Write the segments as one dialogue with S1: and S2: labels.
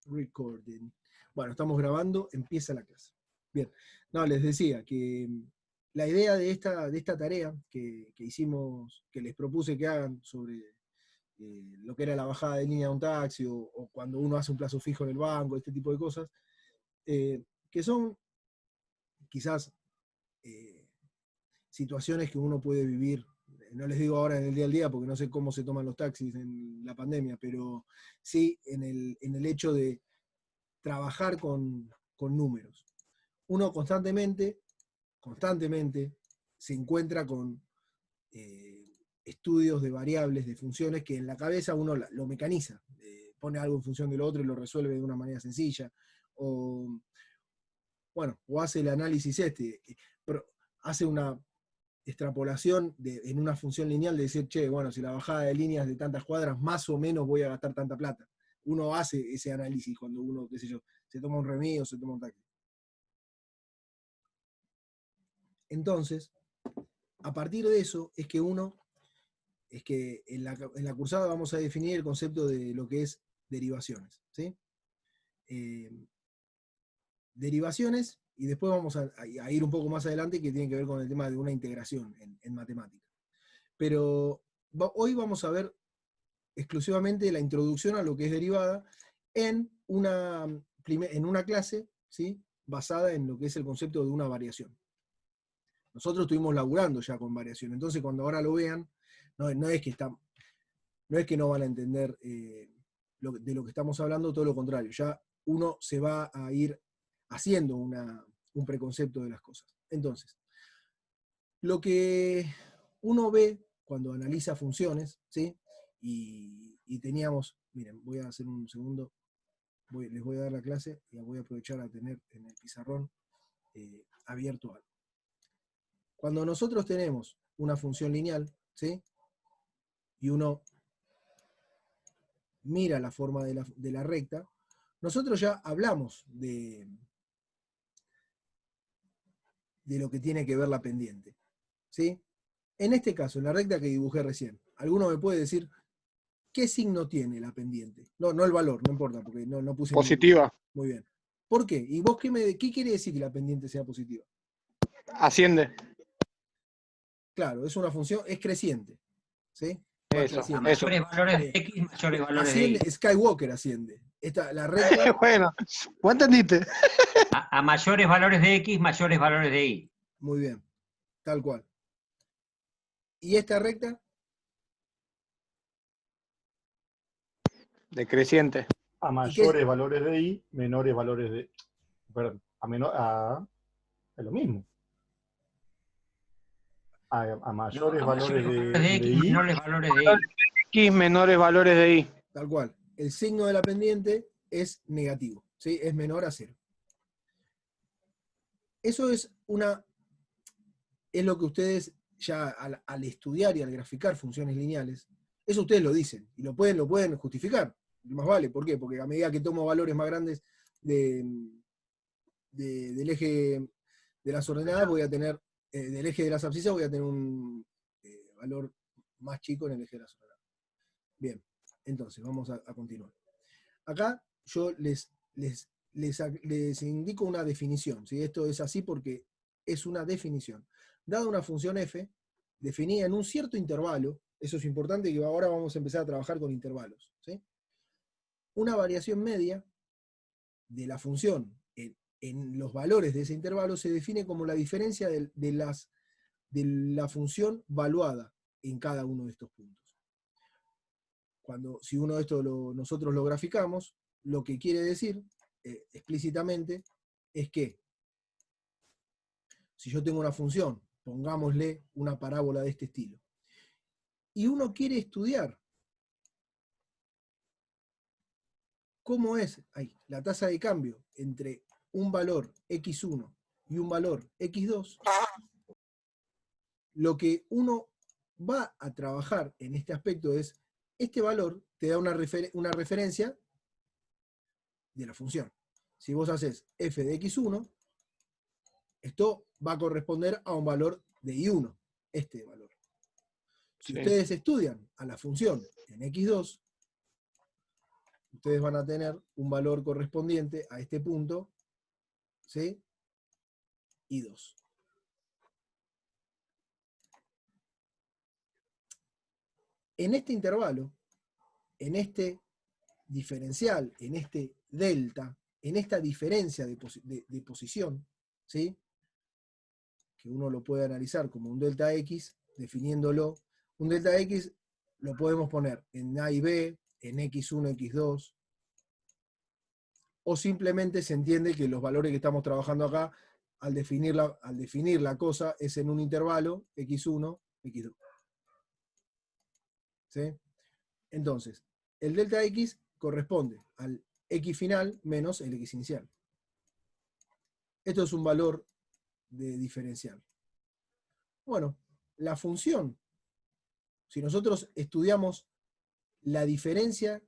S1: Recording. Bueno, estamos grabando, empieza la clase. Bien, no, les decía que la idea de esta tarea que hicimos, que les propuse que hagan sobre lo que era la bajada de línea de un taxi o cuando uno hace un plazo fijo en el banco, este tipo de cosas, que son quizás situaciones que uno puede vivir. No les digo ahora en el día al día porque no sé cómo se toman los taxis en la pandemia, pero sí en el hecho de trabajar con números. Uno constantemente se encuentra con estudios de variables, de funciones, que en la cabeza uno lo mecaniza, pone algo en función de lo otro y lo resuelve de una manera sencilla, o hace el análisis hace una extrapolación en una función lineal de decir, che, bueno, si la bajada de líneas de tantas cuadras, más o menos voy a gastar tanta plata. Uno hace ese análisis cuando uno, qué sé yo, se toma un remis o se toma un taxi. Entonces, a partir de eso es que en la cursada vamos a definir el concepto de lo que es derivaciones, ¿sí? Derivaciones, y después vamos a ir un poco más adelante, que tiene que ver con el tema de una integración en matemática. Pero hoy vamos a ver exclusivamente la introducción a lo que es derivada en una clase, ¿sí?, basada en lo que es el concepto de una variación. Nosotros estuvimos laburando ya con variación, entonces cuando ahora lo vean, no es que no van a entender de lo que estamos hablando, todo lo contrario, ya uno se va a ir haciendo un preconcepto de las cosas. Entonces, lo que uno ve cuando analiza funciones, ¿sí?, y teníamos, miren, voy a hacer un segundo, les voy a dar la clase y voy a aprovechar a tener en el pizarrón abierto algo. Cuando nosotros tenemos una función lineal, ¿sí?, y uno mira la forma de la recta, nosotros ya hablamos de lo que tiene que ver la pendiente, ¿sí? En este caso, en la recta que dibujé recién, ¿alguno me puede decir qué signo tiene la pendiente? No el valor, no importa, porque no puse
S2: positiva.
S1: Ningún. Muy bien. ¿Por qué? ¿Y vos qué quiere decir que la pendiente sea positiva?
S2: Asciende.
S1: Claro, es una función, es creciente, ¿sí?
S2: Eso,
S3: a mayores valores de X, mayores valores de Y.
S1: Skywalker asciende. La recta.
S2: Bueno, ¿vos entendiste?
S3: A mayores valores de X, mayores valores de Y.
S1: Muy bien, tal cual. ¿Y esta recta?
S2: Decreciente.
S4: A mayores valores de I, menores valores de... Perdón, es lo mismo. A mayores valores de
S3: X,
S4: I.
S3: menores valores de Y.
S2: X, menores valores de Y.
S1: Tal cual. El signo de la pendiente es negativo, ¿sí? Es menor a 0. Eso es lo que ustedes ya al estudiar y al graficar funciones lineales, eso ustedes lo dicen y lo pueden justificar. Más vale, ¿por qué? Porque a medida que tomo valores más grandes del eje de las ordenadas, voy a tener, del eje de las abscisas, voy a tener un valor más chico en el eje de las ordenadas. Bien, entonces vamos a continuar. Acá yo les indico una definición, ¿sí? Esto es así porque es una definición. Dada una función f, definida en un cierto intervalo, eso es importante, que ahora vamos a empezar a trabajar con intervalos, ¿sí? Una variación media de la función en los valores de ese intervalo se define como la diferencia de la función valuada en cada uno de estos puntos. Si uno de estos nosotros lo graficamos, lo que quiere decir explícitamente es que si yo tengo una función, pongámosle una parábola de este estilo, y uno quiere estudiar cómo es la tasa de cambio entre un valor x1 y un valor x2, lo que uno va a trabajar en este aspecto es, este valor te da una referencia de la función. Si vos haces f de x1, esto va a corresponder a un valor de y1, este valor. Si ustedes estudian a la función en x2, ustedes van a tener un valor correspondiente a este punto, ¿sí? Y 2. En este intervalo, en este diferencial, en este delta, en esta diferencia de posición, ¿sí? Que uno lo puede analizar como un delta X, definiéndolo. Un delta X lo podemos poner en A y B, en X1, X2, o simplemente se entiende que los valores que estamos trabajando acá, al definir la cosa, es en un intervalo X1, X2. ¿Sí? Entonces, el delta X corresponde al X final menos el X inicial. Esto es un valor de diferencial. Bueno, la función, si nosotros estudiamos la diferencia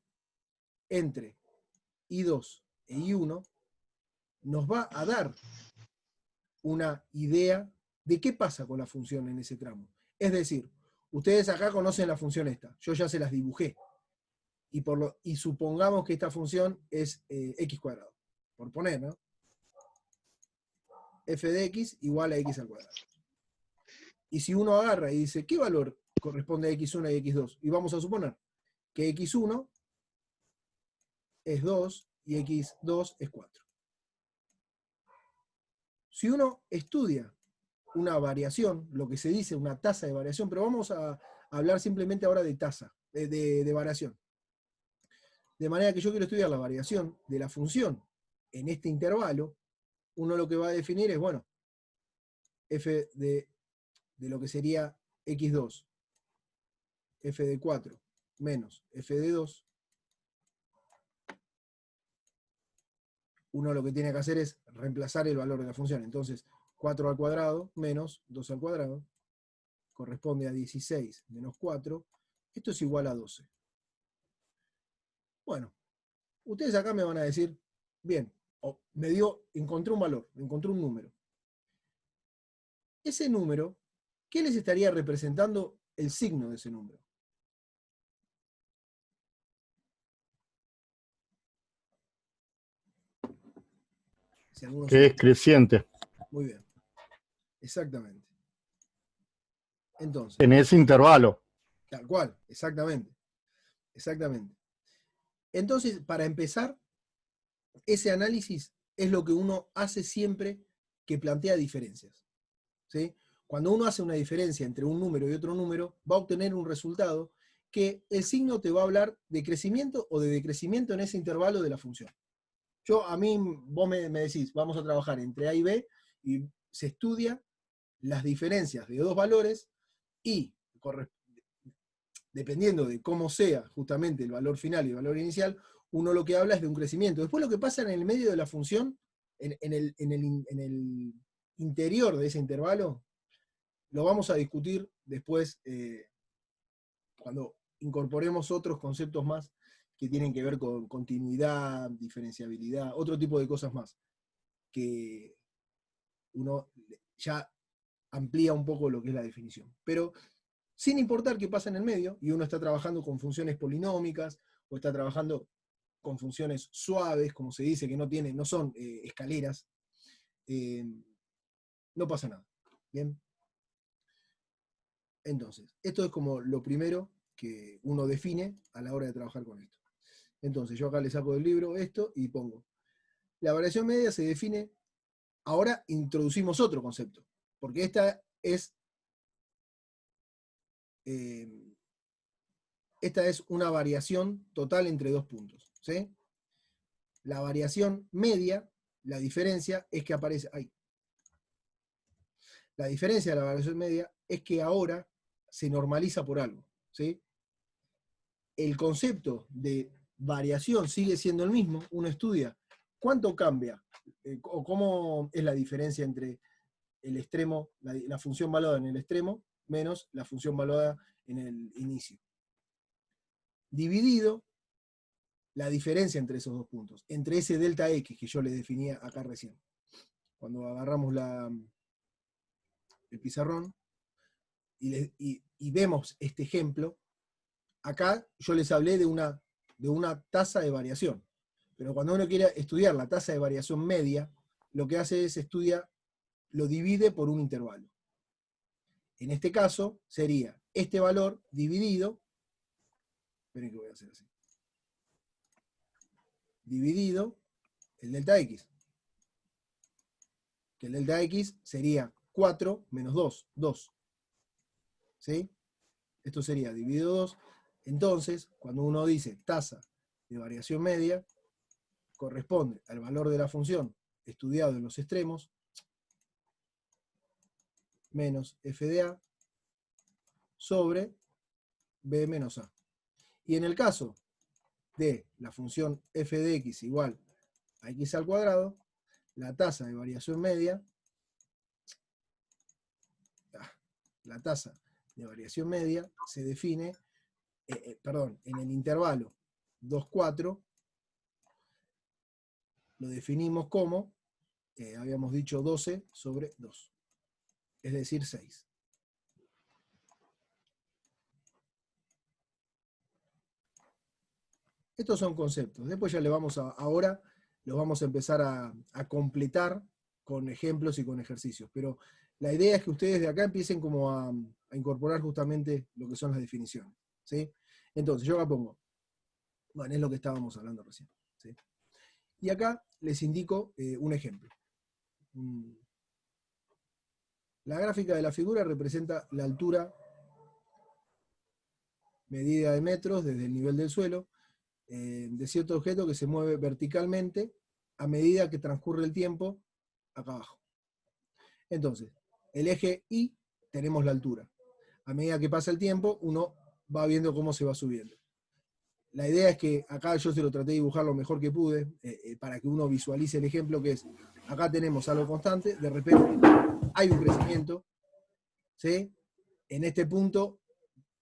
S1: entre I2 e I1, nos va a dar una idea de qué pasa con la función en ese tramo. Es decir, ustedes acá conocen la función esta, yo ya se las dibujé. Y supongamos que esta función es x cuadrado, por poner, ¿no? F de x igual a x al cuadrado. Y si uno agarra y dice, ¿qué valor corresponde a x1 y x2? Y vamos a suponer que x1 es 2 y x2 es 4. Si uno estudia una variación, lo que se dice una tasa de variación, pero vamos a hablar simplemente ahora de tasa, de variación. De manera que yo quiero estudiar la variación de la función en este intervalo, uno lo que va a definir es, bueno, f de lo que sería x2, f de 4 menos f de 2. Uno lo que tiene que hacer es reemplazar el valor de la función. Entonces, 4 al cuadrado menos 2 al cuadrado corresponde a 16 menos 4. Esto es igual a 12. Bueno, ustedes acá me van a decir, bien, encontré un valor, encontré un número. Ese número, ¿qué les estaría representando el signo de ese número? Si alguno
S4: Que es creciente.
S1: Muy bien. Exactamente. Entonces,
S4: En ese intervalo.
S1: tal cual, exactamente. Exactamente. Entonces, para empezar, ese análisis es lo que uno hace siempre que plantea diferencias. ¿Sí? Cuando uno hace una diferencia entre un número y otro número, va a obtener un resultado que el signo te va a hablar de crecimiento o de decrecimiento en ese intervalo de la función. Vos me decís, vamos a trabajar entre A y B, y se estudia las diferencias de dos valores y, dependiendo de cómo sea justamente el valor final y el valor inicial, uno lo que habla es de un crecimiento. Después lo que pasa en el medio de la función, en el interior de ese intervalo, lo vamos a discutir después cuando incorporemos otros conceptos más que tienen que ver con continuidad, diferenciabilidad, otro tipo de cosas más, que uno ya amplía un poco lo que es la definición. Pero sin importar qué pasa en el medio, y uno está trabajando con funciones polinómicas, o está trabajando con funciones suaves, como se dice, que no son escaleras, no pasa nada. ¿Bien? Entonces, esto es como lo primero que uno define a la hora de trabajar con esto. Entonces, yo acá le saco del libro esto y pongo. La variación media se define, ahora introducimos otro concepto, porque esta es una variación total entre dos puntos. ¿Sí? La variación media, la diferencia es que aparece ahí. La diferencia de la variación media es que ahora se normaliza por algo. ¿Sí? El concepto de variación sigue siendo el mismo. Uno estudia cuánto cambia o cómo es la diferencia entre el extremo, la función valuada en el extremo, menos la función valuada en el inicio. Dividido la diferencia entre esos dos puntos, entre ese delta X que yo le definía acá recién. Cuando agarramos el pizarrón y vemos este ejemplo, acá yo les hablé de una de una tasa de variación. Pero cuando uno quiere estudiar la tasa de variación media, lo que hace es lo divide por un intervalo. En este caso sería este valor dividido, esperen que voy a hacer así, dividido el delta x. Que el delta x sería 4 menos 2, 2. ¿Sí? Esto sería dividido 2. Entonces, cuando uno dice tasa de variación media, corresponde al valor de la función estudiado en los extremos, menos f de a, sobre b menos a. Y en el caso de la función f de x igual a x al cuadrado, la tasa de variación media, se define, en el intervalo 2, 4, lo definimos como, habíamos dicho 12 sobre 2, es decir, 6. Estos son conceptos. Después ya ahora los vamos a empezar a completar con ejemplos y con ejercicios. Pero la idea es que ustedes de acá empiecen como a incorporar justamente lo que son las definiciones. ¿Sí? Entonces, yo acá pongo, bueno, es lo que estábamos hablando recién. ¿Sí? Y acá les indico un ejemplo. La gráfica de la figura representa la altura medida de metros desde el nivel del suelo, de cierto objeto que se mueve verticalmente a medida que transcurre el tiempo acá abajo. Entonces, el eje Y tenemos la altura. A medida que pasa el tiempo, uno va viendo cómo se va subiendo. La idea es que acá yo se lo traté de dibujar lo mejor que pude, para que uno visualice el ejemplo, que es, acá tenemos algo constante, de repente hay un crecimiento, ¿sí? En este punto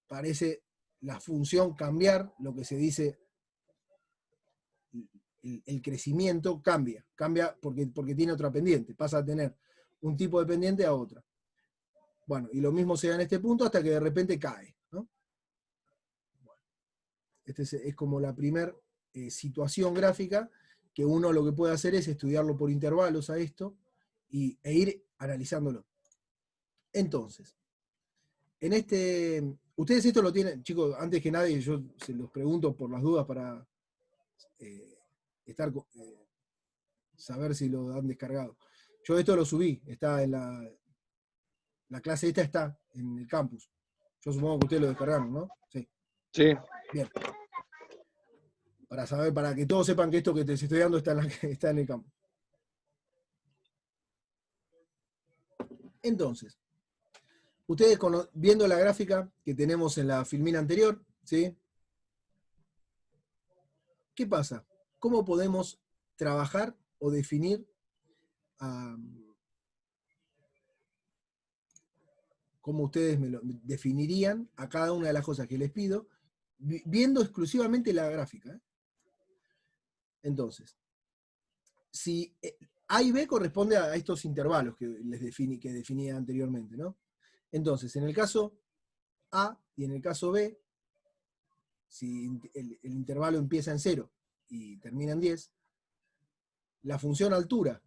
S1: parece la función cambiar, lo que se dice el crecimiento cambia porque tiene otra pendiente, pasa a tener un tipo de pendiente a otra. Bueno, y lo mismo se da en este punto hasta que de repente cae, ¿no? Bueno, este es como la primera situación gráfica que uno lo que puede hacer es estudiarlo por intervalos a esto e ir analizándolo. Entonces, ustedes esto lo tienen, chicos, antes que nadie, yo se los pregunto por las dudas para saber si lo han descargado. Yo esto lo subí, está en la clase esta está en el campus. Yo supongo que ustedes lo descargaron, ¿no? Sí.
S2: Sí.
S1: Bien. Para que todos sepan que esto que te estoy dando está en el campus. Entonces, ustedes viendo la gráfica que tenemos en la filmina anterior, ¿sí? ¿Qué pasa? ¿Cómo podemos trabajar o definir cómo ustedes me lo definirían a cada una de las cosas que les pido, viendo exclusivamente la gráfica? Entonces, si A y B corresponde a estos intervalos que definía anteriormente, ¿no? Entonces, en el caso A y en el caso B, si el intervalo empieza en 0 y termina en 10, la función altura,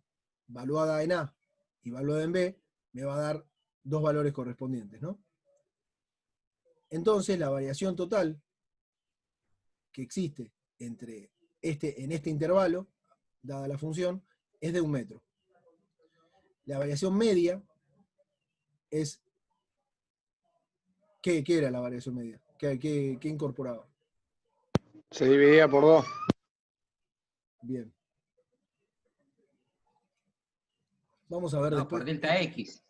S1: valuada en A y valuada en B, me va a dar dos valores correspondientes, ¿no? Entonces, la variación total que existe en este intervalo, dada la función, es de 1 metro. La variación media es... ¿Qué era la variación media? ¿Qué incorporaba?
S2: Se dividía por 2.
S1: Bien. Vamos a ver
S3: No,
S1: después.
S3: por delta X.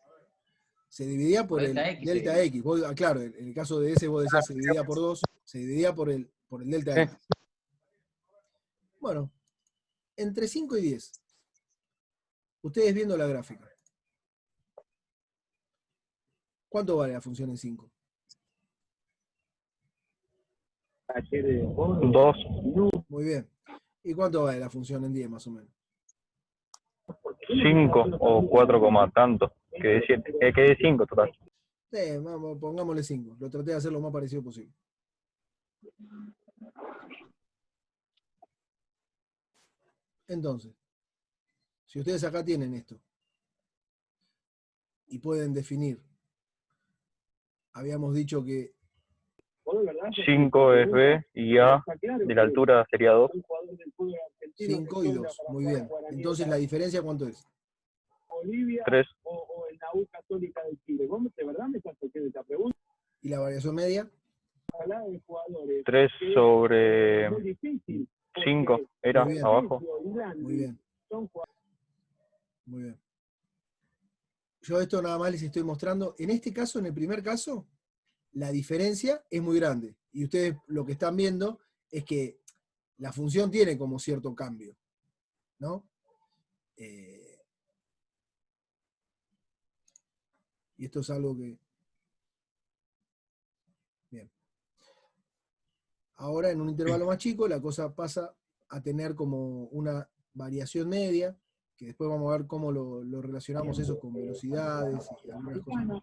S1: Se dividía por el delta X. Claro, en el caso de ese vos decías se dividía por 2, se dividía por el delta X. Bueno, entre 5 y 10. Ustedes viendo la gráfica. ¿Cuánto vale la función en 5?
S5: 2.
S1: Muy bien. ¿Y cuánto vale la función en 10 más o menos?
S5: 5 o 4, tanto. Que de 7. Que de 5 total.
S1: Sí, pongámosle 5. Lo traté de hacer lo más parecido posible. Entonces, si ustedes acá tienen esto, y pueden definir, habíamos dicho que
S5: 5 es B y A de la altura sería 2.
S1: 5 y 2, muy bien. Entonces, ¿la diferencia cuánto es?
S5: 3.
S1: ¿Y la variación media?
S5: 3 sobre 5 era
S1: Muy bien.
S5: abajo.
S1: Muy bien. Muy bien. Yo esto nada más les estoy mostrando. En este caso, en el primer caso, la diferencia es muy grande. Y ustedes lo que están viendo es que la función tiene como cierto cambio, ¿no? Y esto es algo que... Bien. Ahora, en un intervalo más chico, la cosa pasa a tener como una variación media, que después vamos a ver cómo lo relacionamos eso con velocidades y algunas cosas más.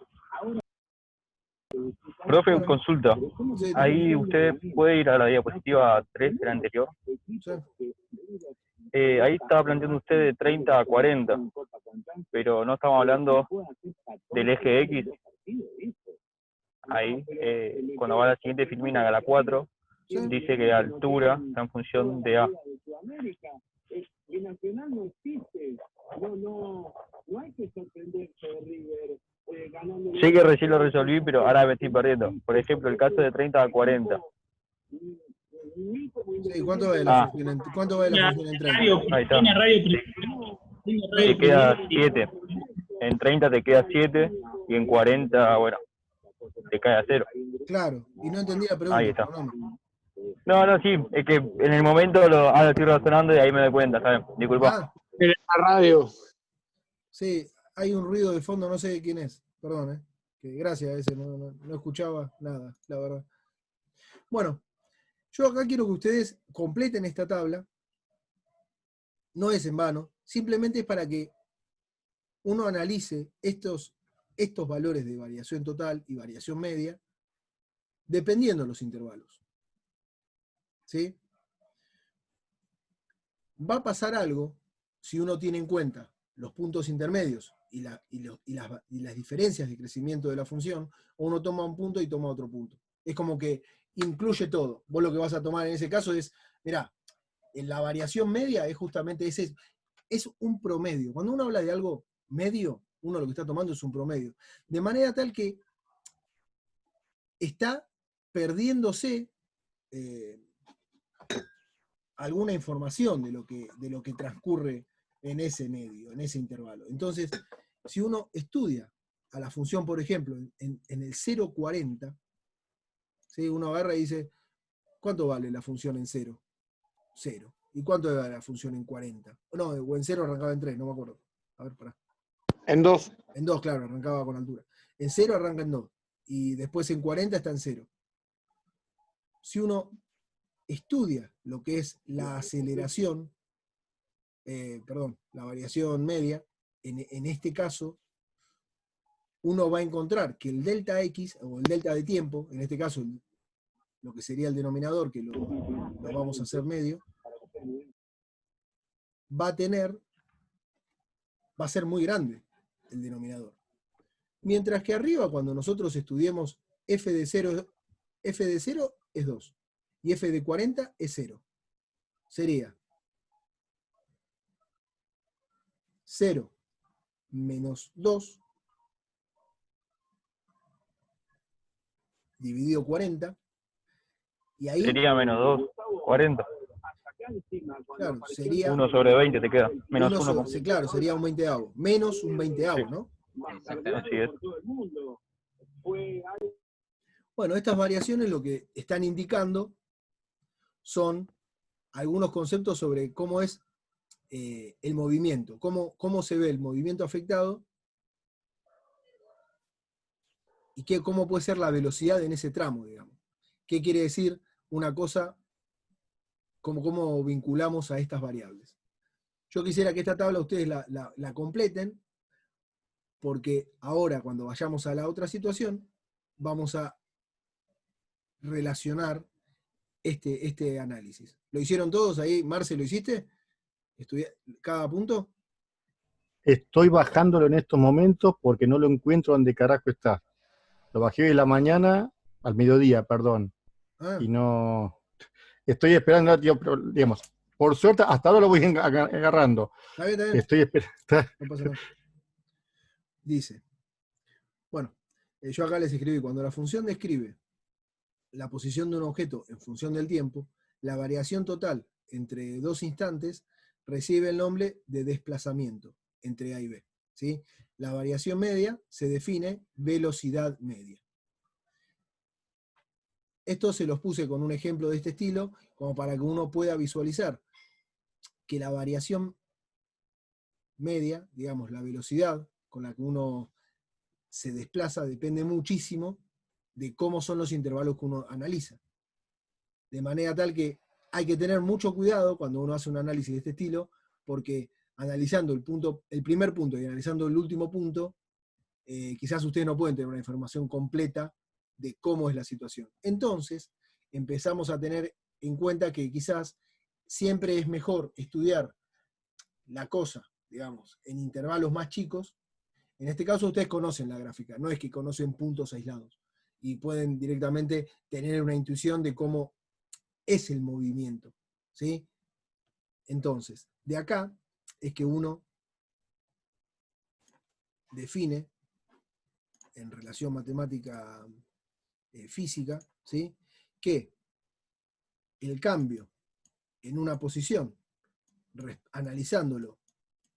S5: Profe, consulta.
S1: Sí,
S5: Ahí usted puede ir a la diapositiva 3 de la anterior.
S1: sí.
S5: Ahí estaba planteando usted de 30 a 40, pero no estamos hablando del eje X. Ahí, cuando va a la siguiente filmina a la 4, dice que la altura está en función de A. Sé que recién lo resolví, pero ahora me estoy perdiendo. Por ejemplo, el caso de 30 a 40.
S1: Sí, ¿cuánto vale la función en 30?
S5: Ahí está.
S6: Tiene radio
S5: Te queda 7. En 30 te queda 7 y en 40, bueno, te cae a 0.
S1: Claro, y no entendí la pregunta.
S5: Ahí está.
S1: Perdóname.
S5: No, sí, es que en el momento lo estoy razonando y ahí me doy cuenta, ¿sabes? Disculpa.
S1: Ah,
S2: En la radio.
S1: sí, hay un ruido de fondo, no sé de quién es. Perdón, que gracias a ese, no escuchaba nada, la verdad. Bueno, yo acá quiero que ustedes completen esta tabla. No es en vano, simplemente es para que uno analice estos valores de variación total y variación media, dependiendo de los intervalos. ¿Sí? Va a pasar algo si uno tiene en cuenta los puntos intermedios y las diferencias de crecimiento de la función, o uno toma un punto y toma otro punto. Es como que incluye todo. Vos lo que vas a tomar en ese caso es, mirá, en la variación media es justamente ese, es un promedio. Cuando uno habla de algo medio, uno lo que está tomando es un promedio. De manera tal que está perdiéndose alguna información de lo que transcurre en ese medio, en ese intervalo. Entonces, si uno estudia a la función, por ejemplo, en el 0,40, ¿sí? Uno agarra y dice, ¿cuánto vale la función en 0? 0. ¿Y cuánto vale la función en 40? No, o en 0 arrancaba en 3, no me acuerdo. A ver, pará.
S2: En 2.
S1: En 2, claro, arrancaba con altura. En 0 arranca en 2. Y después en 40 está en 0. Si uno estudia lo que es la aceleración, la variación media, en este caso, uno va a encontrar que el delta X, o el delta de tiempo, en este caso, lo que sería el denominador, que lo vamos a hacer medio, va a ser muy grande el denominador. Mientras que arriba, cuando nosotros estudiemos f de 0 es 2, y f de 40 es 0. Sería 0 menos 2 dividido 40, y ahí...
S5: Sería menos 2, 40.
S1: Claro, sería...
S5: 1 sobre 20 te queda. Menos 1.
S1: Claro, sería un 20avo. Menos un 20avo, ¿no?
S5: Así es.
S1: Bueno, estas variaciones lo que están indicando son algunos conceptos sobre cómo es el movimiento, cómo se ve el movimiento afectado y cómo puede ser la velocidad en ese tramo, digamos. ¿Qué quiere decir una cosa? Cómo vinculamos a estas variables. Yo quisiera que esta tabla ustedes la completen, porque ahora, cuando vayamos a la otra situación, vamos a relacionar este análisis. ¿Lo hicieron todos ahí? Marce, ¿lo hiciste? cada punto.
S4: Estoy bajándolo en estos momentos porque no lo encuentro donde carajo está. Lo bajé hoy en la mañana, al mediodía, perdón.
S1: Ah,
S4: Y no... Estoy esperando, digamos, por suerte, hasta ahora lo voy agarrando.
S1: está bien, está bien.
S4: Estoy esperando.
S1: No pasa nada. Dice, bueno, yo acá les escribí, cuando la función describe la posición de un objeto en función del tiempo, la variación total entre dos instantes recibe el nombre de desplazamiento entre A y B. ¿Sí? La variación media se define velocidad media. Esto se los puse con un ejemplo de este estilo, como para que uno pueda visualizar que la variación media, digamos, la velocidad con la que uno se desplaza, depende muchísimo de cómo son los intervalos que uno analiza. De manera tal que hay que tener mucho cuidado cuando uno hace un análisis de este estilo, porque analizando el primer punto y analizando el último punto, quizás ustedes no pueden tener una información completa de cómo es la situación. Entonces, empezamos a tener en cuenta que quizás siempre es mejor estudiar la cosa, digamos, en intervalos más chicos. En este caso ustedes conocen la gráfica, no es que conocen puntos aislados y pueden directamente tener una intuición de cómo es el movimiento, ¿sí? Entonces, de acá es que uno define, en relación matemática física, ¿sí? Que el cambio en una posición, analizándolo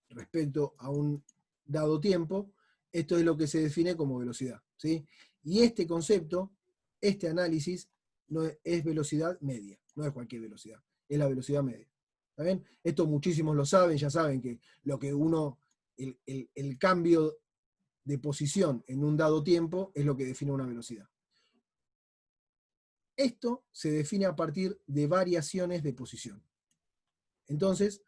S1: respecto a un dado tiempo, esto es lo que se define como velocidad, ¿sí? Y este concepto, este análisis, no es velocidad media, no es cualquier velocidad, es la velocidad media. ¿Está bien? Esto muchísimos lo saben, ya saben que lo que uno, el cambio de posición en un dado tiempo es lo que define una velocidad. Esto se define a partir de variaciones de posición. Entonces,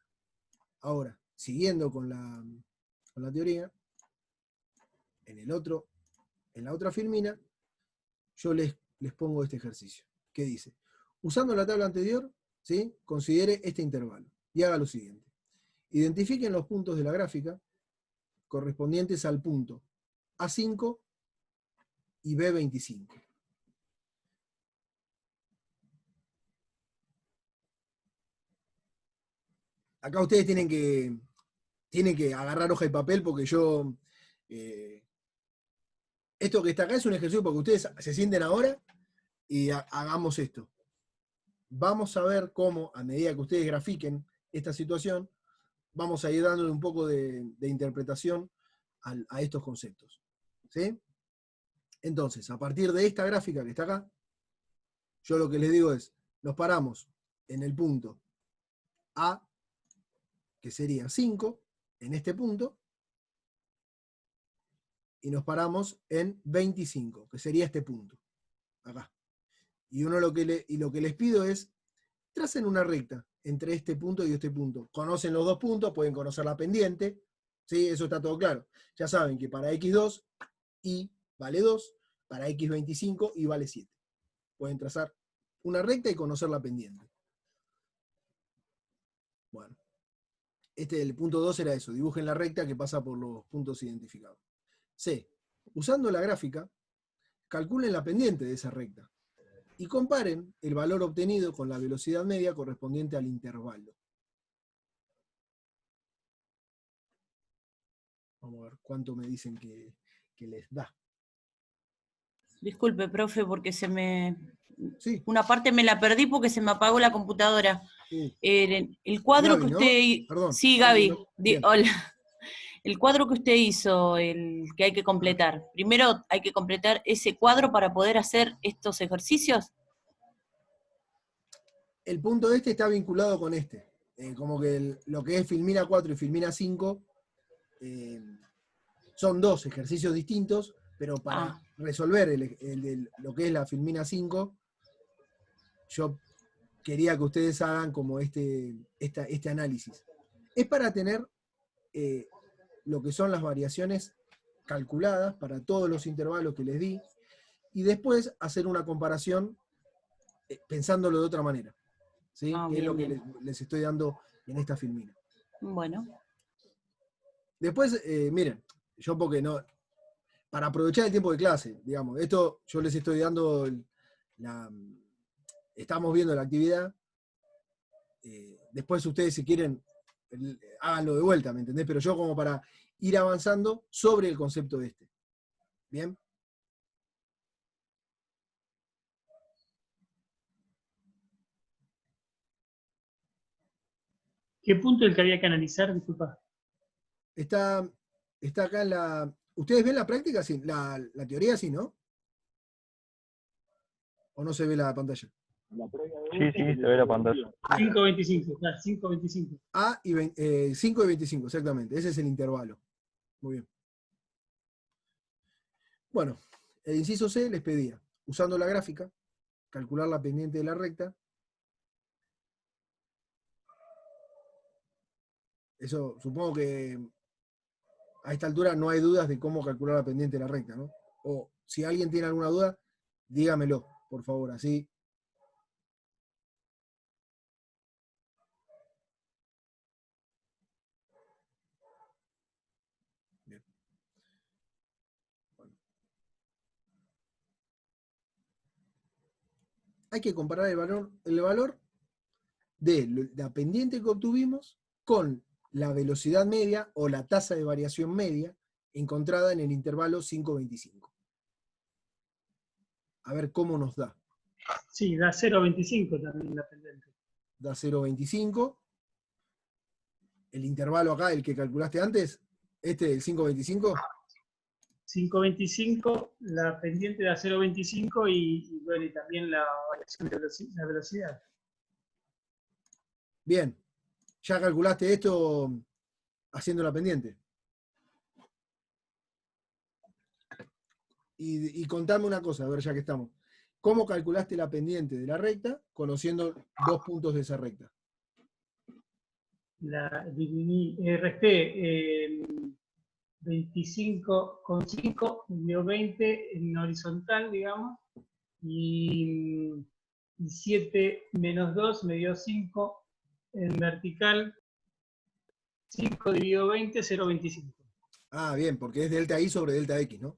S1: ahora, siguiendo con la teoría, en la otra filmina, yo les pongo este ejercicio, que dice, usando la tabla anterior, ¿sí? Considere este intervalo y haga lo siguiente. Identifiquen los puntos de la gráfica correspondientes al punto A5 y B25. Acá ustedes tienen que agarrar hoja y papel porque yo... esto que está acá es un ejercicio porque ustedes se sienten ahora y hagamos esto. Vamos a ver cómo, a medida que ustedes grafiquen esta situación, vamos a ir dándole un poco de interpretación a estos conceptos. ¿Sí? Entonces, a partir de esta gráfica que está acá, yo lo que les digo es, nos paramos en el punto A, que sería 5, en este punto, y nos paramos en 25, que sería este punto, acá. Y lo que les pido es, tracen una recta entre este punto y este punto. Conocen los dos puntos, pueden conocer la pendiente, ¿sí? Eso está todo claro. Ya saben que para x2, y vale 2, para x25, y vale 7. Pueden trazar una recta y conocer la pendiente. Bueno, el punto 2 era eso, dibujen la recta que pasa por los puntos identificados. C. Usando la gráfica, calculen la pendiente de esa recta y comparen el valor obtenido con la velocidad media correspondiente al intervalo. Vamos a ver cuánto me dicen que les da.
S6: Disculpe, profe, porque
S1: Sí.
S6: una parte me la perdí porque se me apagó la computadora.
S1: Sí.
S6: El cuadro
S1: Gaby,
S6: que
S1: ¿no?
S6: usted...
S1: Perdón.
S6: Sí, Gaby.
S1: Bien.
S6: Hola. El cuadro que usted hizo, el que hay que completar. Primero hay que completar ese cuadro para poder hacer estos ejercicios.
S1: El punto este está vinculado con este. Como que lo que es Filmina 4 y Filmina 5 son dos ejercicios distintos, pero para resolver lo que es la Filmina 5, yo quería que ustedes hagan como este análisis. Es para tener lo que son las variaciones calculadas para todos los intervalos que les di, y después hacer una comparación pensándolo de otra manera. ¿Sí? Que es lo que les estoy dando en esta filmina.
S6: Bueno,
S1: Después, miren, yo porque no, para aprovechar el tiempo de clase, digamos, esto yo les estoy dando, estamos viendo la actividad, después ustedes si quieren, háganlo de vuelta, ¿me entendés? Pero yo como para ir avanzando sobre el concepto de este. ¿Bien?
S7: ¿Qué punto es el que había que analizar? Disculpa.
S1: Está acá en la... ¿Ustedes ven la práctica? Sí, la teoría sí, ¿no? ¿O no se ve la pantalla?
S5: Sí, se ve la pantalla.
S7: 5.25, claro, 5.25.
S1: A y 5 y 25, exactamente. Ese es el intervalo. Muy bien. Bueno, el inciso C les pedía, usando la gráfica, calcular la pendiente de la recta. Eso, supongo que a esta altura no hay dudas de cómo calcular la pendiente de la recta, ¿no? O si alguien tiene alguna duda, dígamelo, por favor, así. Bien. Bueno. Hay que comparar el valor de la pendiente que obtuvimos con la velocidad media o la tasa de variación media encontrada en el intervalo 5,25. A ver cómo nos da.
S7: Sí, da 0.25 también la pendiente.
S1: Da 0,25. El intervalo acá, el que calculaste antes, este del 5,25.
S7: 5.25, la pendiente da 0.25 y bueno, y también la variación de la velocidad.
S1: Bien. ¿Ya calculaste esto haciendo la pendiente? Y contame una cosa, a ver, ya que estamos. ¿Cómo calculaste la pendiente de la recta conociendo dos puntos de esa recta?
S7: Resté 25,5 me dio 20 en horizontal, digamos, y 7 menos 2 me dio 5 en vertical, 5 dividido 20, 0.25.
S1: Ah, bien, porque es delta I sobre delta X, ¿no?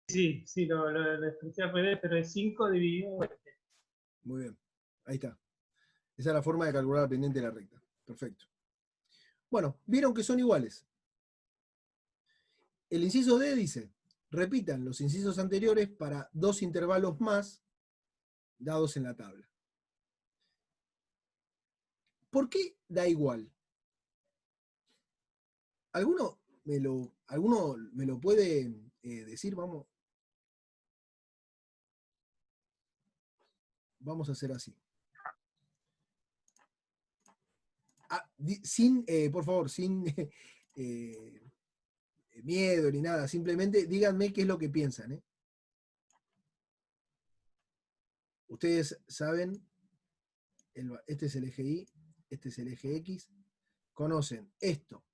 S7: Sí, lo expresé al revés, pero es 5 dividido 20.
S1: Muy bien, ahí está. Esa es la forma de calcular la pendiente de la recta. Perfecto. Bueno, vieron que son iguales. El inciso D dice, repitan los incisos anteriores para dos intervalos más dados en la tabla. ¿Por qué da igual? ¿Alguno me lo puede decir? Vamos a hacer así. Por favor, sin miedo ni nada, simplemente díganme qué es lo que piensan. Ustedes saben, este es el eje Y, este es el eje X, conocen esto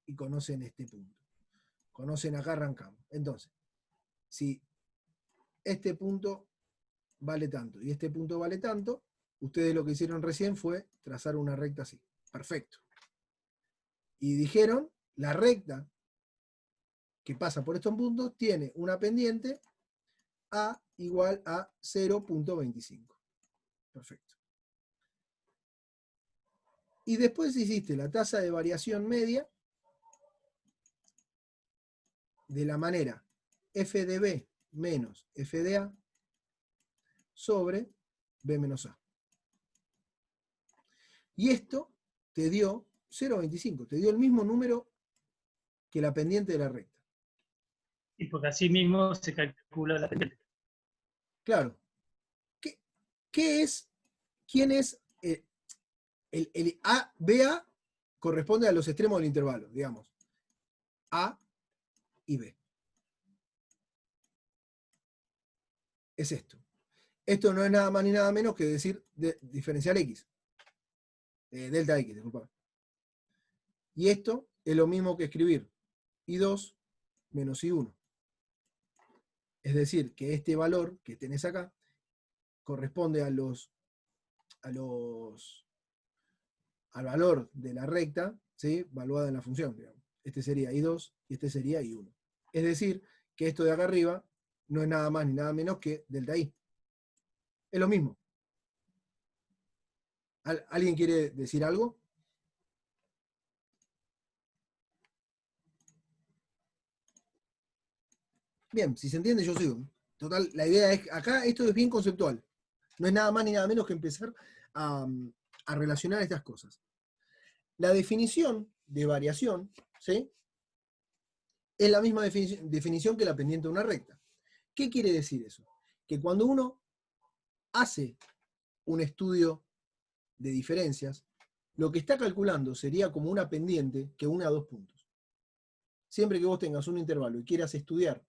S1: y conocen este punto. Conocen acá, arrancamos. Entonces, si este punto vale tanto y este punto vale tanto, ustedes lo que hicieron recién fue trazar una recta así. Perfecto. Y dijeron, la recta que pasa por estos puntos tiene una pendiente A igual a 0.25. Perfecto. Y después hiciste la tasa de variación media de la manera f de B menos f de A sobre B menos A. Y esto te dio 0.25, te dio el mismo número que la pendiente de la recta.
S7: Y porque así mismo se calcula la pendiente.
S1: Claro. ¿Quién es el A, BA corresponde a los extremos del intervalo, digamos. A y B. Es esto. Esto no es nada más ni nada menos que decir diferencial X. Delta X, disculpa. Y esto es lo mismo que escribir I2 menos I1. Es decir, que este valor que tenés acá corresponde a los al valor de la recta, ¿sí? Valuada en la función, digamos. Este sería I2 y este sería I1. Es decir, que esto de acá arriba no es nada más ni nada menos que delta I. Es lo mismo. ¿Alguien quiere decir algo? Bien, si se entiende, yo sigo. Total, la idea es, acá esto es bien conceptual. No es nada más ni nada menos que empezar a relacionar estas cosas. La definición de variación, ¿sí? Es la misma definición que la pendiente de una recta. ¿Qué quiere decir eso? Que cuando uno hace un estudio de diferencias, lo que está calculando sería como una pendiente que une a dos puntos. Siempre que vos tengas un intervalo y quieras estudiar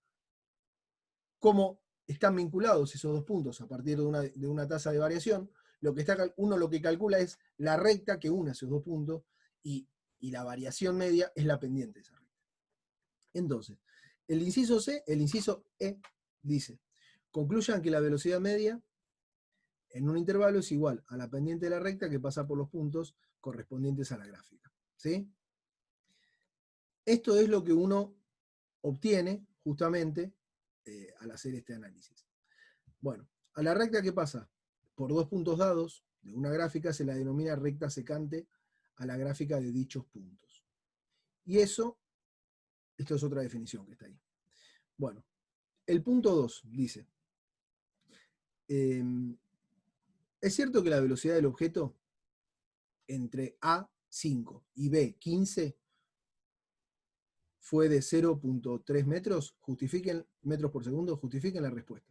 S1: cómo están vinculados esos dos puntos a partir de una tasa de variación, uno lo que calcula es la recta que une esos dos puntos y la variación media es la pendiente de esa recta. Entonces, el inciso E dice, concluyan que la velocidad media en un intervalo es igual a la pendiente de la recta que pasa por los puntos correspondientes a la gráfica. ¿Sí? Esto es lo que uno obtiene justamente al hacer este análisis. Bueno, a la recta que pasa por dos puntos dados de una gráfica se la denomina recta secante a la gráfica de dichos puntos. Y esto es otra definición que está ahí. Bueno, el punto 2 dice, es cierto que la velocidad del objeto entre A5 y B15 fue de 0.3 metros, metros por segundo, justifiquen la respuesta.